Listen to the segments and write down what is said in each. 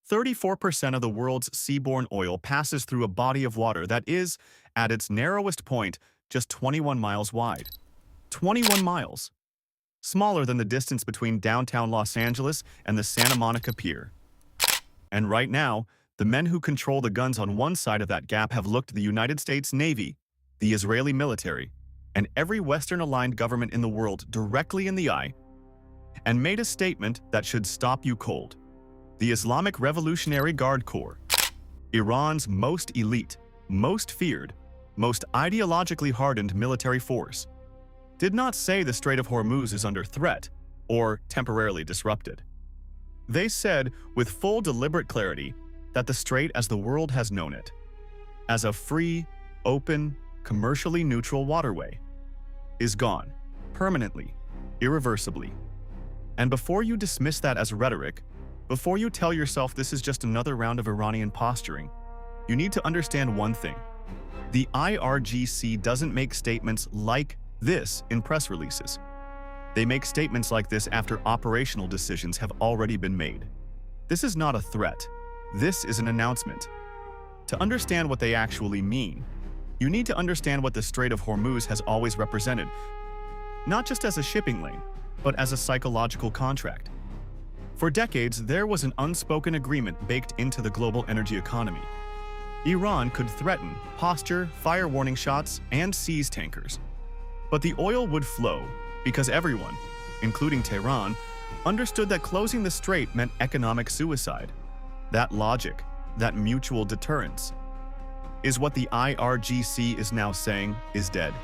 34% of the world's seaborne oil passes through a body of water that is, at its narrowest point, just 21 miles wide. 21 miles. Smaller than the distance between downtown Los Angeles and the Santa Monica Pier. And right now, the men who control the guns on one side of that gap have looked the United States Navy, the Israeli military, and every Western-aligned government in the world directly in the eye and made a statement that should stop you cold. The Islamic Revolutionary Guard Corps, Iran's most elite, most feared, most ideologically hardened military force, did not say the Strait of Hormuz is under threat or temporarily disrupted. They said, with full deliberate clarity, that the strait as the world has known it, as a free, open, commercially neutral waterway, is gone, permanently, irreversibly. And before you dismiss that as rhetoric, before you tell yourself this is just another round of Iranian posturing, you need to understand one thing. The IRGC doesn't make statements like this in press releases. They make statements like this after operational decisions have already been made. This is not a threat. This is an announcement. To understand what they actually mean, you need to understand what the Strait of Hormuz has always represented, not just as a shipping lane, but as a psychological contract. For decades, there was an unspoken agreement baked into the global energy economy. Iran could threaten, posture, fire warning shots, and seize tankers. But the oil would flow because everyone, including Tehran, understood that closing the strait meant economic suicide. That logic, that mutual deterrence, is what the IRGC is now saying is dead.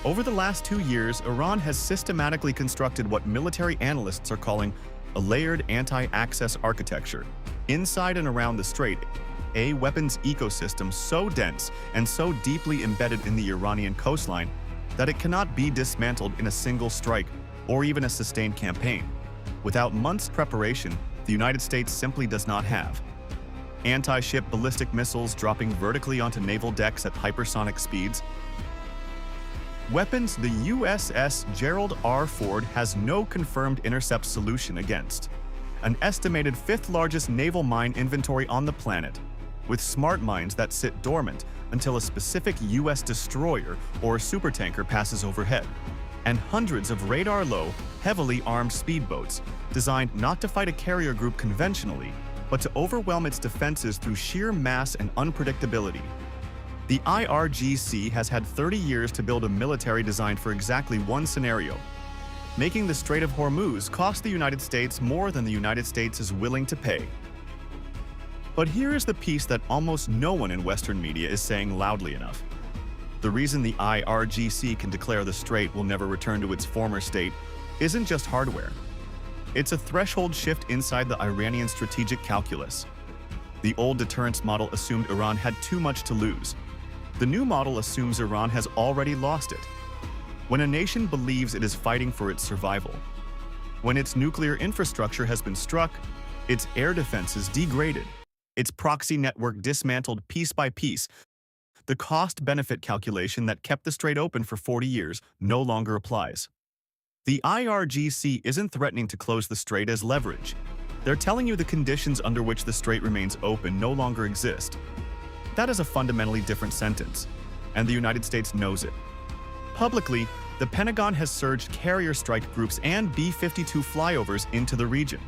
Over the last 2 years, Iran has systematically constructed what military analysts are calling a layered anti-access architecture inside and around the strait, a weapons ecosystem so dense and so deeply embedded in the Iranian coastline that it cannot be dismantled in a single strike or even a sustained campaign. Without months' preparation, the United States simply does not have anti-ship ballistic missiles dropping vertically onto naval decks at hypersonic speeds, weapons the USS Gerald R. Ford has no confirmed intercept solution against, an estimated fifth-largest naval mine inventory on the planet, with smart mines that sit dormant until a specific U.S. destroyer or supertanker passes overhead, and hundreds of radar-low, heavily armed speedboats designed not to fight a carrier group conventionally, but to overwhelm its defenses through sheer mass and unpredictability. The IRGC has had 30 years to build a military designed for exactly one scenario, making the Strait of Hormuz cost the United States more than the United States is willing to pay. But here is the piece that almost no one in Western media is saying loudly enough. The reason the IRGC can declare the strait will never return to its former state isn't just hardware. It's a threshold shift inside the Iranian strategic calculus. The old deterrence model assumed Iran had too much to lose. The new model assumes Iran has already lost it. When a nation believes it is fighting for its survival, when its nuclear infrastructure has been struck, its air defenses degraded, its proxy network dismantled piece by piece, the cost-benefit calculation that kept the strait open for 40 years no longer applies. The IRGC isn't threatening to close the strait as leverage. They're telling you the conditions under which the strait remains open no longer exist. That is a fundamentally different sentence, and the United States knows it. Publicly, the Pentagon has surged carrier strike groups and B-52 flyovers into the region.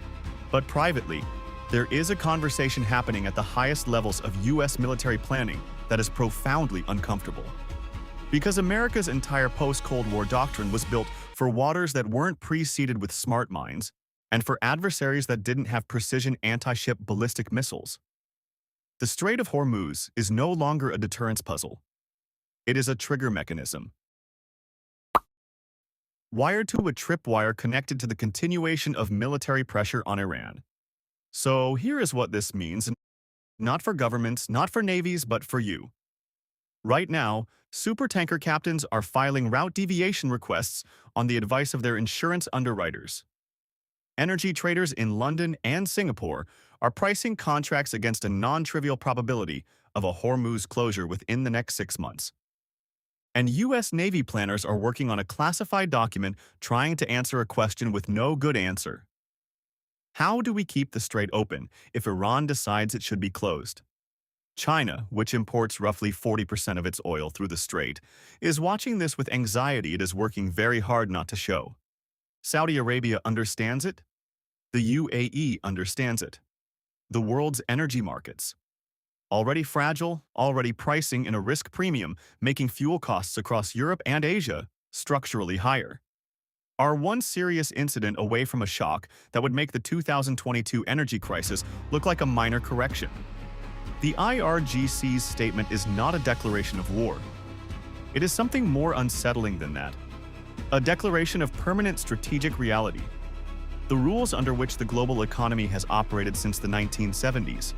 But privately, there is a conversation happening at the highest levels of U.S. military planning that is profoundly uncomfortable. Because America's entire post-Cold War doctrine was built for waters that weren't preceded with smart mines, and for adversaries that didn't have precision anti-ship ballistic missiles. The Strait of Hormuz is no longer a deterrence puzzle. It is a trigger mechanism, wired to a tripwire connected to the continuation of military pressure on Iran. So here is what this means, not for governments, not for navies, but for you. Right now, supertanker captains are filing route deviation requests on the advice of their insurance underwriters. Energy traders in London and Singapore are pricing contracts against a non-trivial probability of a Hormuz closure within the next 6 months. And U.S. Navy planners are working on a classified document trying to answer a question with no good answer. How do we keep the strait open if Iran decides it should be closed? China, which imports roughly 40% of its oil through the strait, is watching this with anxiety it is working very hard not to show. Saudi Arabia understands it. The UAE understands it. The world's energy markets. Already fragile, already pricing in a risk premium, making fuel costs across Europe and Asia structurally higher. Are one serious incident away from a shock that would make the 2022 energy crisis look like a minor correction. The IRGC's statement is not a declaration of war. It is something more unsettling than that. A declaration of permanent strategic reality. The rules under which the global economy has operated since the 1970s.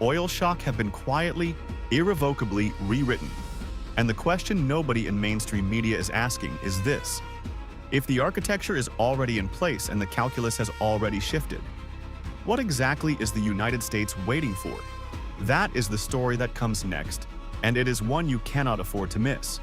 Oil shock have been quietly, irrevocably rewritten. And the question nobody in mainstream media is asking is this: if the architecture is already in place and the calculus has already shifted, what exactly is the United States waiting for? That is the story that comes next, and it is one you cannot afford to miss.